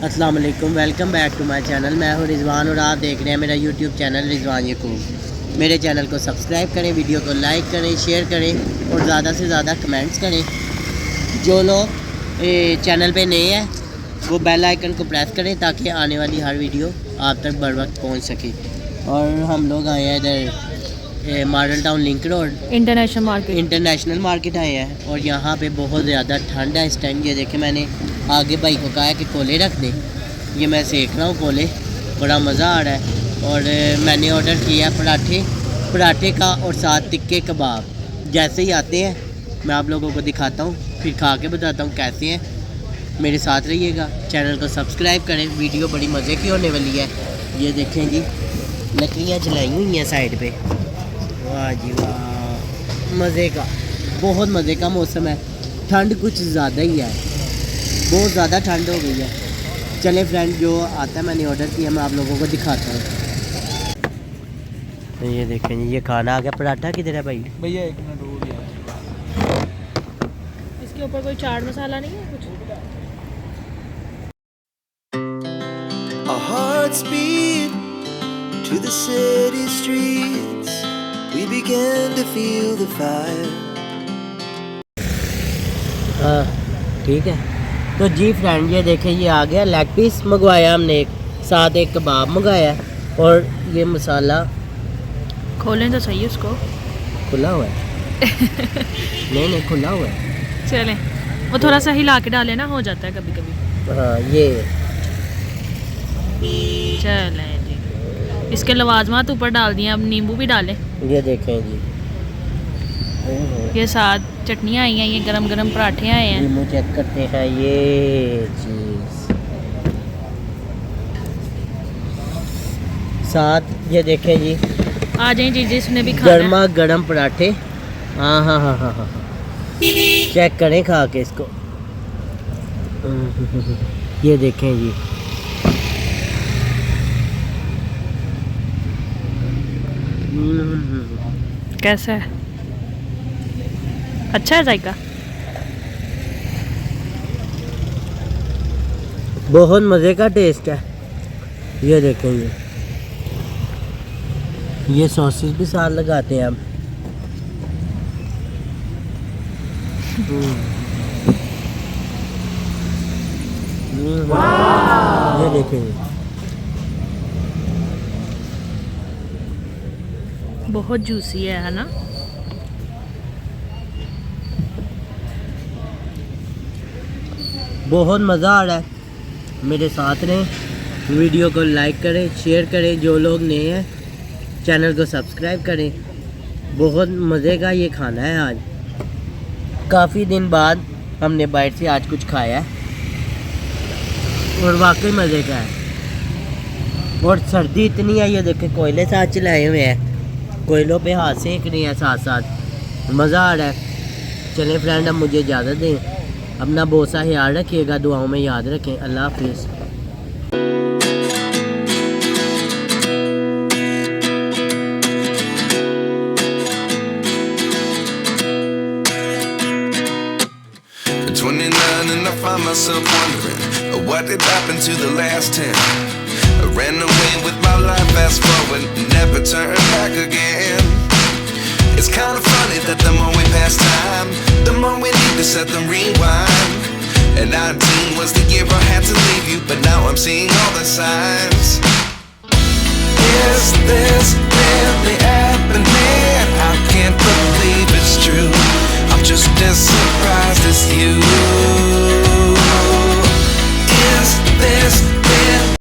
अस्सलाम वालेकुम, welcome back to my channel. मैं हूं रिजवान और आप देख रहे हैं मेरा यूट्यूब चैनल रिजवान यकूब। मेरे चैनल को सब्सक्राइब करें, वीडियो को लाइक करें, शेयर करें और ज़्यादा से ज़्यादा कमेंट्स करें। जो लोग चैनल पे नए हैं वो बेल आइकन को प्रेस करें ताकि आने वाली हर वीडियो आप तक बर वक्त पहुँच सके। और हम लोग आए हैं इधर model town link road international market आए हैं और यहाँ पे बहुत ज़्यादा ठंड है इस टाइम। ये देखें, मैंने आगे भाई को कहा है कि कोले रख दे, ये मैं सेक रहा हूँ कोले, बड़ा मज़ा आ रहा है। और मैंने ऑर्डर किया है पराठे का और साथ टिक्के कबाब। जैसे ही आते हैं मैं आप लोगों को दिखाता हूँ, फिर खा के बताता हूँ कैसे हैं। मेरे साथ रहिएगा, चैनल को सब्सक्राइब करें, वीडियो बड़ी मज़े की होने वाली है। ये देखें जी, लकड़ियाँ जलाई हुई हैं साइड पे, वाह जी वाह, मज़े का, बहुत मज़े का मौसम है। ठंड कुछ ज़्यादा ही है, बहुत ज़्यादा ठंड हो गई है। चले फ्रेंड, जो आता है मैंने ऑर्डर किया मैं आप लोगों को दिखाता हूँ। तो ये देखें जी, ये खाना आ गया। पराठा किधर है भाई? भैया 1 मिनट हो गया। इसके ऊपर कोई चाट मसाला नहीं है कुछ? Our hearts beat to the city streets. We began to feel the fire. ठीक है। तो जी फ्रेंड, ये देखें, ये आ गया लेग पीस मंगवाया हमने, एक साथ एक कबाब मंगाया और ये मसाला। खोलें तो सही उसको। खुला हुआ है नहीं खुला हुआ है। चलें, वो थोड़ा सा हिला के डाले ना, हो जाता है कभी कभी। हाँ, ये चलें जी, इसके लवाजमात ऊपर डाल दिए, अब नींबू भी डालें। ये देखें जी, ये साथ चटनियाँ आई हैं, ये गरम गरम पराठे आए हैं। नींबू चेक करते हैं। ये चीज़ साथ, ये देखें जी, आ जाए जी, जिसने भी खाना है। गर्मा गर्म पराठे। हाँ हाँ हाँ हाँ हाँ, चेक करें खा के इसको। ये देखें जी, कैसा है? अच्छा है जायका? बहुत मज़े का टेस्ट है। ये देखें, ये सॉसेज भी साथ लगाते हैं हम। ये देखें, बहुत जूसी है ना? बहुत मज़ा आ रहा है। मेरे साथ रहें, वीडियो को लाइक करें, शेयर करें। जो लोग नए हैं चैनल को सब्सक्राइब करें। बहुत मज़े का ये खाना है। आज काफ़ी दिन बाद हमने बाहर से आज कुछ खाया है और वाकई मज़े का है। और सर्दी इतनी है, ये देखें कोयले साथ चलाए हुए हैं, कोयलों पे हाथ सेक रहे हैं साथ साथ, मज़ा आ रहा है। चलें फ्रेंड, अब मुझे इजाज़त दें। अपना बहुत सा ख्याल रखिएगा, दुआओं में याद रखें। अल्लाह हाफिज़। At 29 and I find myself wondering what did happen to the last 10. I ran away with my life, fast forward, never turn back again. It's kind of funny that the more we pass time, the more we need to set them rewind. And 19 was the year I had to leave you, but now I'm seeing all the signs.